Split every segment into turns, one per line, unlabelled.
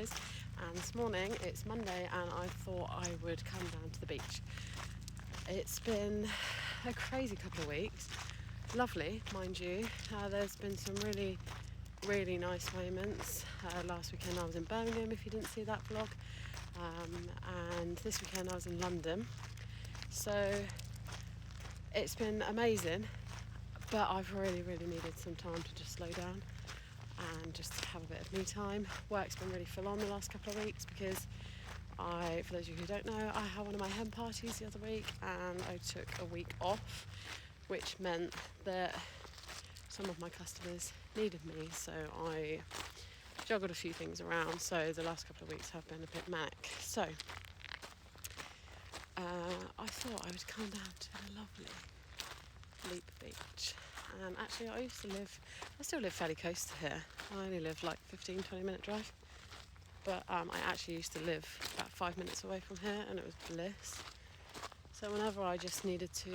Mondays, and this morning it's Monday and I thought I would come down to the beach. It's been a crazy couple of weeks, lovely mind you. There's been some really nice moments. Last weekend I was in Birmingham, if you didn't see that vlog, and this weekend I was in London, so it's been amazing, but I've really needed some time to just slow down and just have a bit of me time. Work's been really full on the last couple of weeks because for those of you who don't know, I had one of my hen parties the other week and I took a week off, which meant that some of my customers needed me, so I juggled a few things around, so the last couple of weeks have been a bit manic. So I thought I would come down to the lovely Leap Beach. And actually I still live fairly close to here. I only live like 15-20 minute drive, but I actually used to live about 5 minutes away from here, and it was bliss. So whenever I just needed to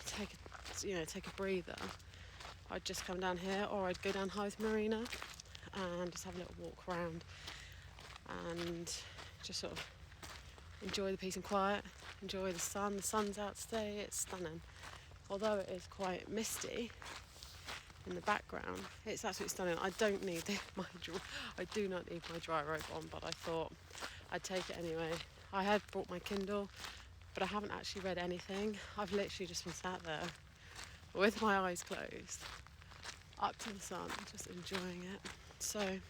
take a breather, I'd just come down here, or I'd go down Hythe Marina and just have a little walk around and just sort of enjoy the peace and quiet, enjoy the sun. The sun's out today, it's stunning. Although it is quite misty in the background, it's absolutely stunning. I do not need my dry robe on, but I thought I'd take it anyway. I had brought my Kindle, but I haven't actually read anything. I've literally just been sat there with my eyes closed, up to the sun, just enjoying it. So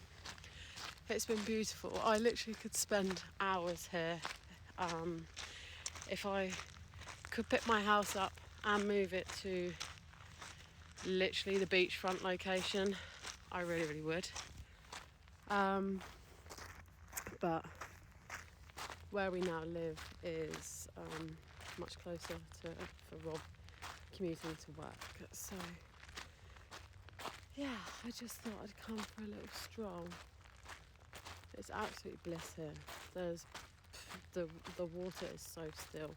it's been beautiful. I literally could spend hours here. If I could pick my house up and move it to literally the beachfront location, I really would. But where we now live is much closer for Rob commuting to work. So yeah, I just thought I'd come for a little stroll. It's absolutely bliss here. There's the water is so still.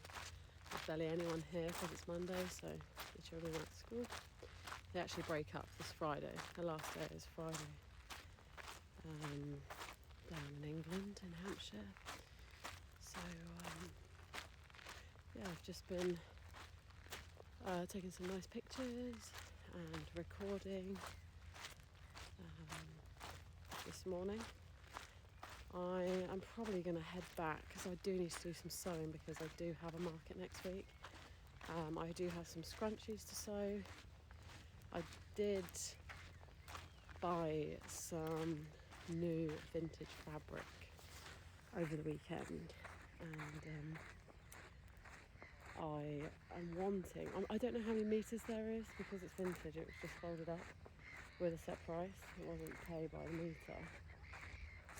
There's barely anyone here because it's Monday, so the children are at school. They actually break up this Friday. The last day is Friday. Down in England, in Hampshire. So I've just been taking some nice pictures and recording this morning. I am probably going to head back because I do need to do some sewing because I do have a market next week. I do have some scrunchies to sew. I did buy some new vintage fabric over the weekend, and I am wanting, I don't know how many metres there is because it's vintage. It was just folded up with a set price. It wasn't paid by the metre.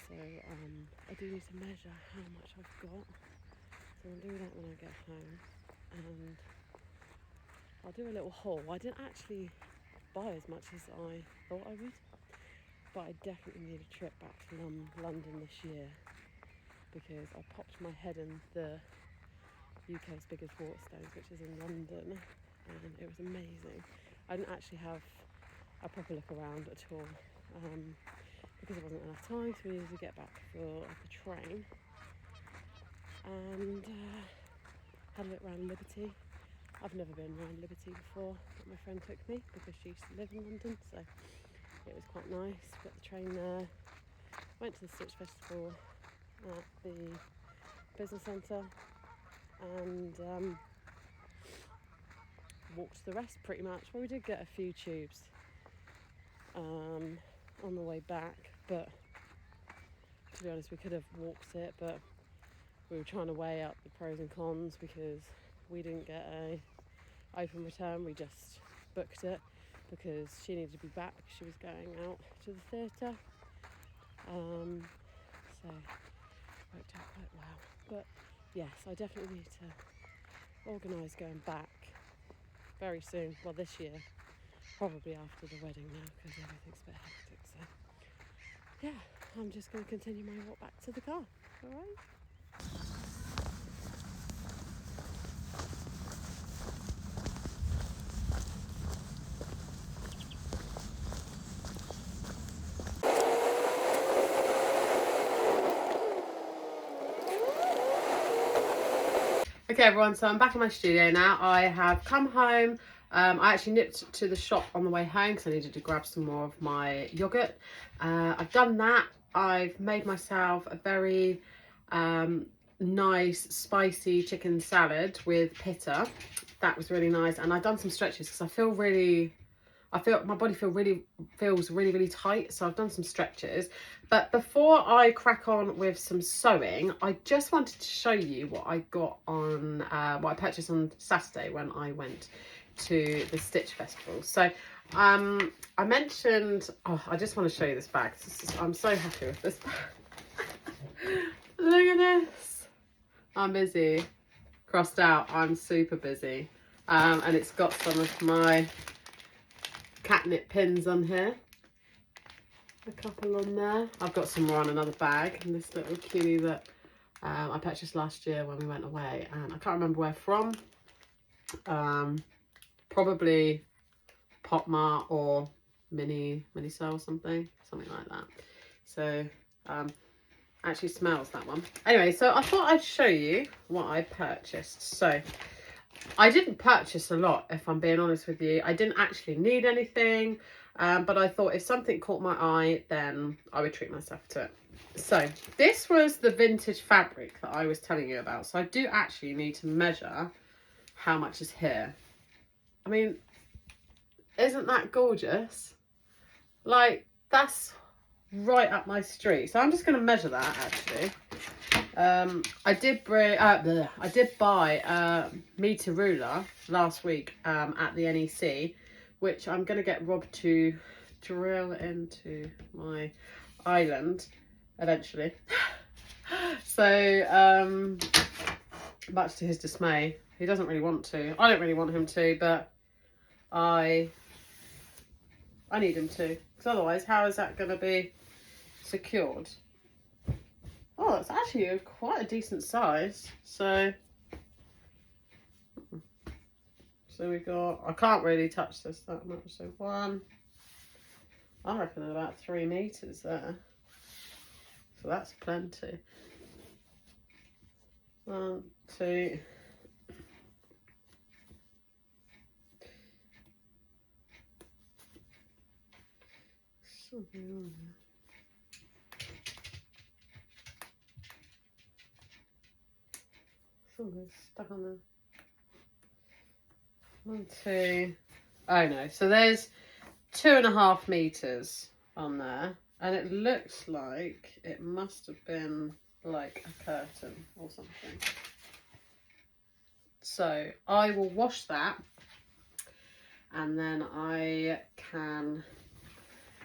So I do need to measure how much I've got. So I'll do that when I get home. And I'll do a little haul. I didn't actually buy as much as I thought I would, but I definitely need a trip back to London this year because I popped my head in the UK's biggest Waterstones, which is in London, and it was amazing. I didn't actually have a proper look around at all because there wasn't enough time for me to get back for the train, and had a look around Liberty. I've never been around Liberty before, but my friend took me because she used to live in London, so it was quite nice. Got the train there, went to the Stitch Festival at the business centre, and walked the rest pretty much. Well, we did get a few tubes on the way back, but to be honest we could have walked it, but we were trying to weigh up the pros and cons because we didn't get a open return. We just booked it because she needed to be back because she was going out to the theatre, so worked out quite well. But yes, I definitely need to organise going back very soon. Well, this year, probably after the wedding now, because everything's a bit hectic. So yeah, I'm just going to continue my walk back to the car. All right. Okay everyone, so I'm back in my studio now. I have come home. I actually nipped to the shop on the way home because I needed to grab some more of my yoghurt. I've done that. I've made myself a very nice spicy chicken salad with pitta. That was really nice, and I've done some stretches because I feel my body feels really tight, so I've done some stretches. But before I crack on with some sewing, I just wanted to show you what I got on what I purchased on Saturday when I went to the Stitch Festival. So I mentioned, I just want to show you this bag. I'm so happy with this bag. Look at this. I'm busy, crossed out. I'm super busy, and it's got some of my catnip pins on here, a couple on there. I've got some more on another bag, and this little cutie that I purchased last year when we went away, and I can't remember where from. Probably Potmart or Mini Sale or something like that. So actually smells, that one. Anyway, so I thought I'd show you what I purchased. So I didn't purchase a lot, if I'm being honest with you. I didn't actually need anything, but I thought if something caught my eye, then I would treat myself to it. So this was the vintage fabric that I was telling you about. So I do actually need to measure how much is here. I mean, isn't that gorgeous? Like, that's right up my street. So I'm just going to measure that actually. I did buy a meter ruler last week at the NEC, which I'm going to get Rob to drill into my island eventually. So much to his dismay, he doesn't really want to. I don't really want him to, but I need him to, because otherwise how is that going to be secured? Oh, it's actually quite a decent size. So we got, I can't really touch this that much. So I reckon about 3 meters there. So that's plenty. 1, 2. Something on there. Something's stuck on there. 1, 2. Oh no, so there's 2.5 meters on there, and it looks like it must have been like a curtain or something. So I will wash that, and then I can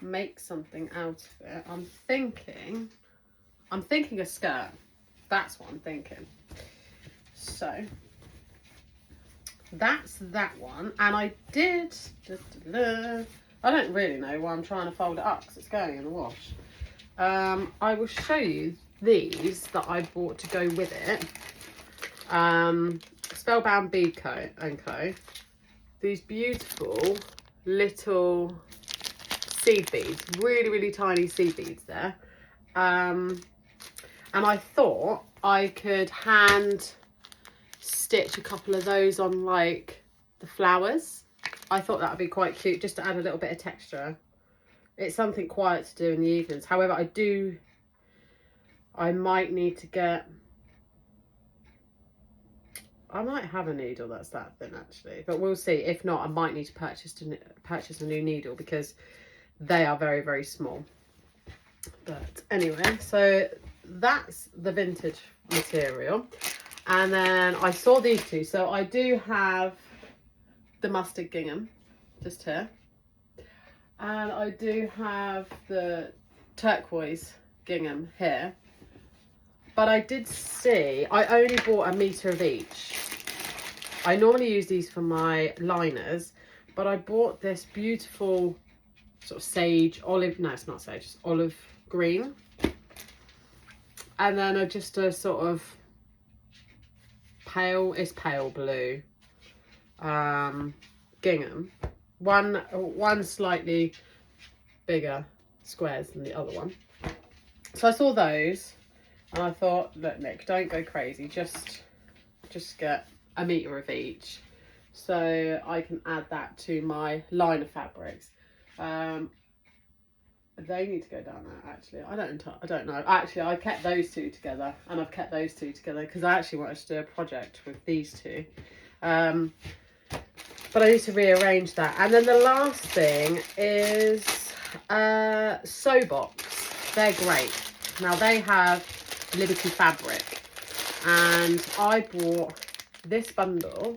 make something out of it. I'm thinking a skirt. That's what I'm thinking. So that's that one. And I did, I don't really know why I'm trying to fold it up because it's going in the wash. I will show you these that I bought to go with it. Spellbound Bead Co. & Co. These beautiful little seed beads, really tiny seed beads there. And I thought I could hand stitch a couple of those on like the flowers. I thought that would be quite cute, just to add a little bit of texture. It's something quiet to do in the evenings. However, I might need to get, I might have a needle that's that thin actually, but we'll see. If not, I might need to purchase a new needle because they are very small. But anyway, so that's the vintage material. And then I saw these two. So I do have the mustard gingham just here, and I do have the turquoise gingham here. But I did see, I only bought a meter of each. I normally use these for my liners, but I bought this beautiful sort of sage, olive, no, it's not sage, it's olive green. And then just a sort of pale blue gingham. One slightly bigger squares than the other one. So I saw those and I thought, look Nick, don't go crazy, just just get a metre of each, so I can add that to my line of fabrics. They need to go down there, actually. I don't know. Actually, I kept those two together, and I've kept those two together because I actually wanted to do a project with these two. But I need to rearrange that. And then the last thing is sew box. They're great. Now they have Liberty fabric, and I bought this bundle.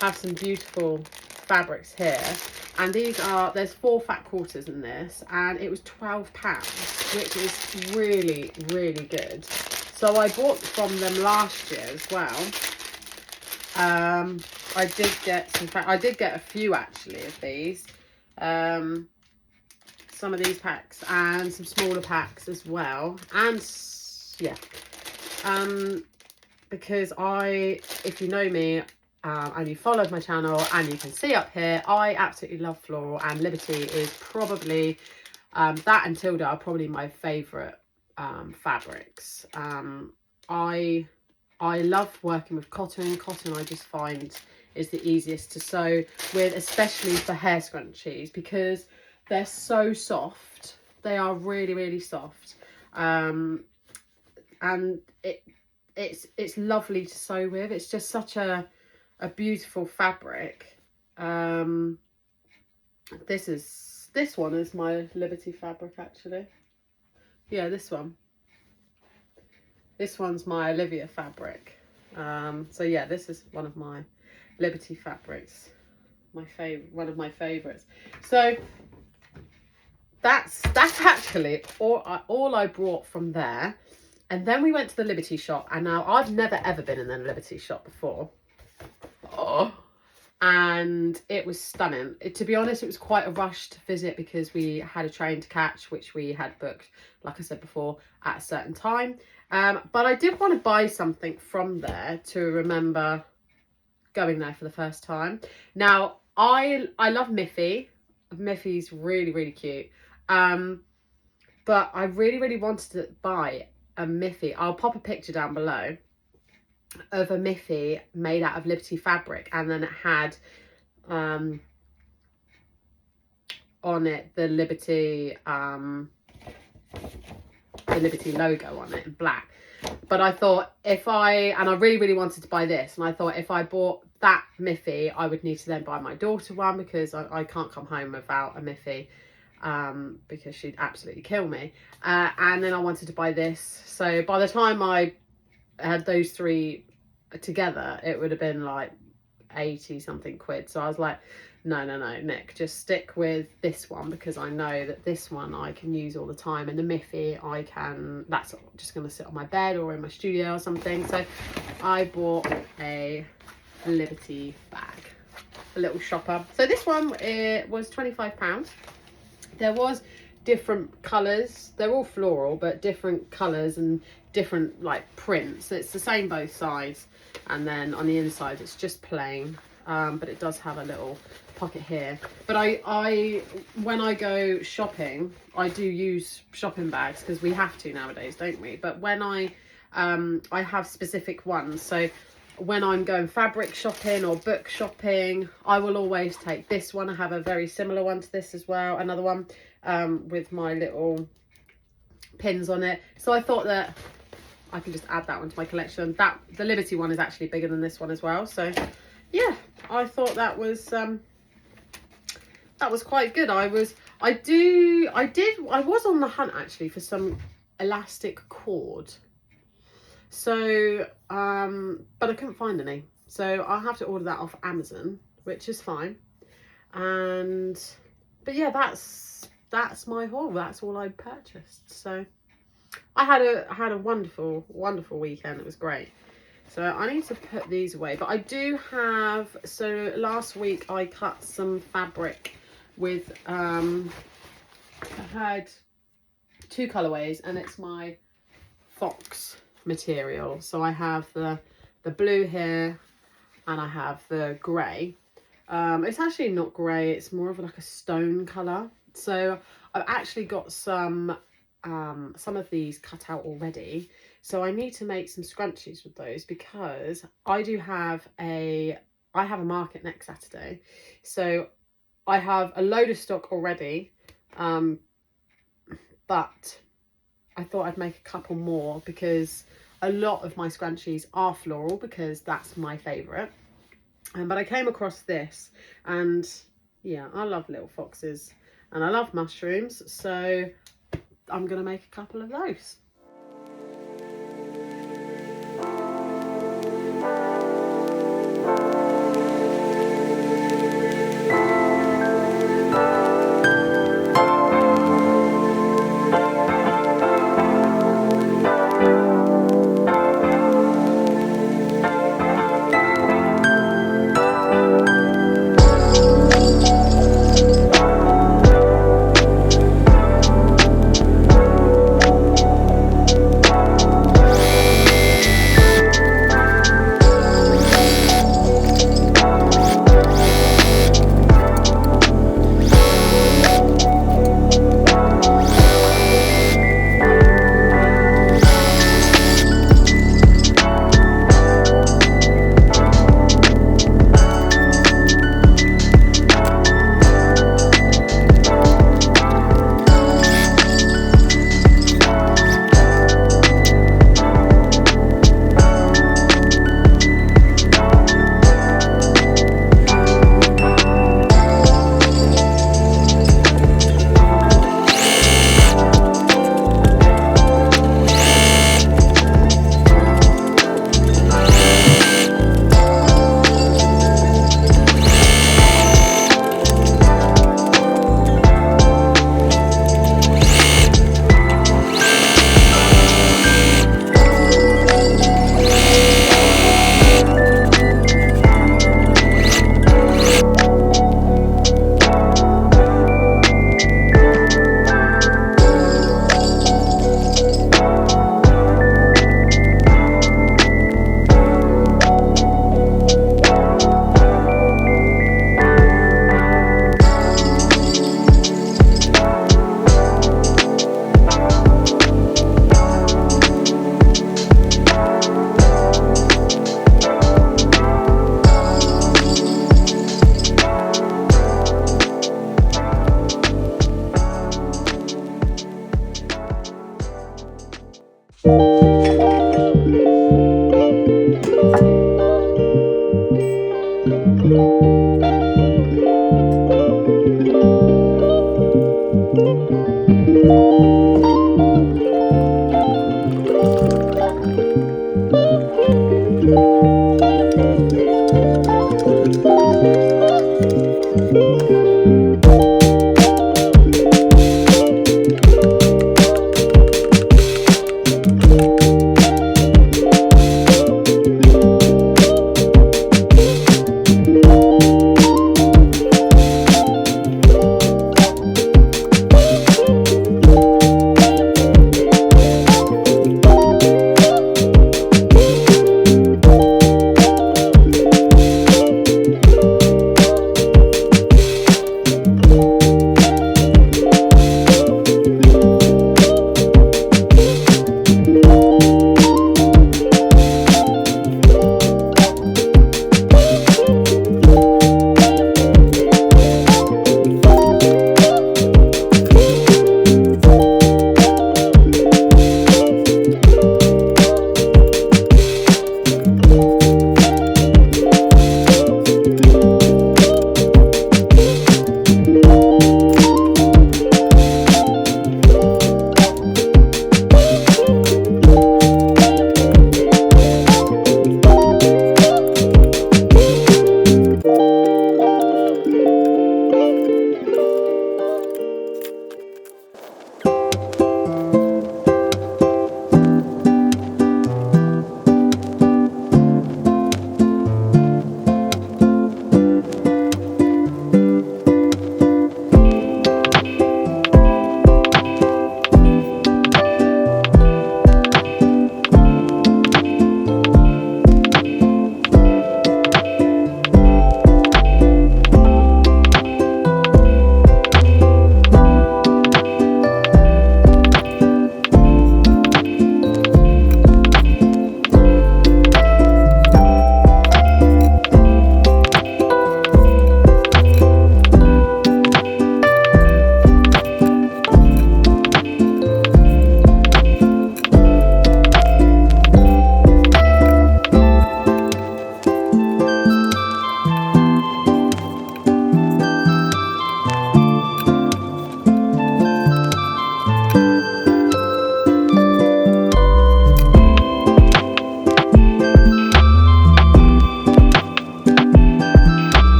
Have some beautiful fabrics here, and these are, there's 4 fat quarters in this, and it was £12, which is really, really good. So I bought from them last year as well. I did get some, I did get a few actually of these, some of these packs and some smaller packs as well, and yeah, because if you know me, and you followed my channel, and you can see up here, I absolutely love floral, and Liberty is probably, that and Tilda are probably my favourite fabrics. I love working with cotton. Cotton I just find is the easiest to sew with, especially for hair scrunchies, because they're so soft. They are really, really soft. And it's lovely to sew with. It's just such a beautiful fabric. This one is my Liberty fabric, actually. Yeah, this one's my Olivia fabric. So yeah, this is one of my Liberty fabrics, one of my favorites. So that's actually all I brought from there. And then we went to the Liberty shop, and now I've never ever been in the Liberty shop before. Oh, and it was stunning. To be honest, it was quite a rushed visit because we had a train to catch, which we had booked, like I said before, at a certain time. But I did want to buy something from there to remember going there for the first time. Now, I love Miffy. Miffy's really, really cute. But I really, really wanted to buy a Miffy. I'll pop a picture down below of a Miffy made out of Liberty fabric, and then it had on it the Liberty logo on it in black. But I thought and I really, really wanted to buy this, and I thought if I bought that Miffy, I would need to then buy my daughter one, because I can't come home without a Miffy, because she'd absolutely kill me. And then I wanted to buy this, so by the time I had those 3 together, it would have been like 80 something quid. So I was like, no, Nick, just stick with this one, because I know that this one I can use all the time, and the Miffy that's just going to sit on my bed or in my studio or something. So I bought a Liberty bag, a little shopper. So this one, it was £25. There was different colours. They're all floral, but different colours and different like prints. It's the same both sides, and then on the inside it's just plain, but it does have a little pocket here. But I when I go shopping, I do use shopping bags, because we have to nowadays, don't we? But when I have specific ones. So when I'm going fabric shopping or book shopping, I will always take this one. I have a very similar one to this as well, another one with my little pins on it. So I thought that I can just add that one to my collection. The Liberty one is actually bigger than this one as well. So yeah, I thought that was quite good. I was on the hunt actually for some elastic cord. So but I couldn't find any. So I'll have to order that off Amazon, which is fine. But yeah, that's my haul. That's all I purchased. So I had a wonderful, wonderful weekend. It was great. So I need to put these away. But I do have, so last week I cut some fabric with, I had 2 colourways, and it's my Fox material. So I have the blue here, and I have the grey. It's actually not grey, it's more of like a stone colour. So I've actually got some some of these cut out already. So I need to make some scrunchies with those, because I have a market next Saturday. So I have a load of stock already, but I thought I'd make a couple more, because a lot of my scrunchies are floral, because that's my favourite. But I came across this, and yeah, I love little foxes and I love mushrooms, so I'm going to make a couple of those.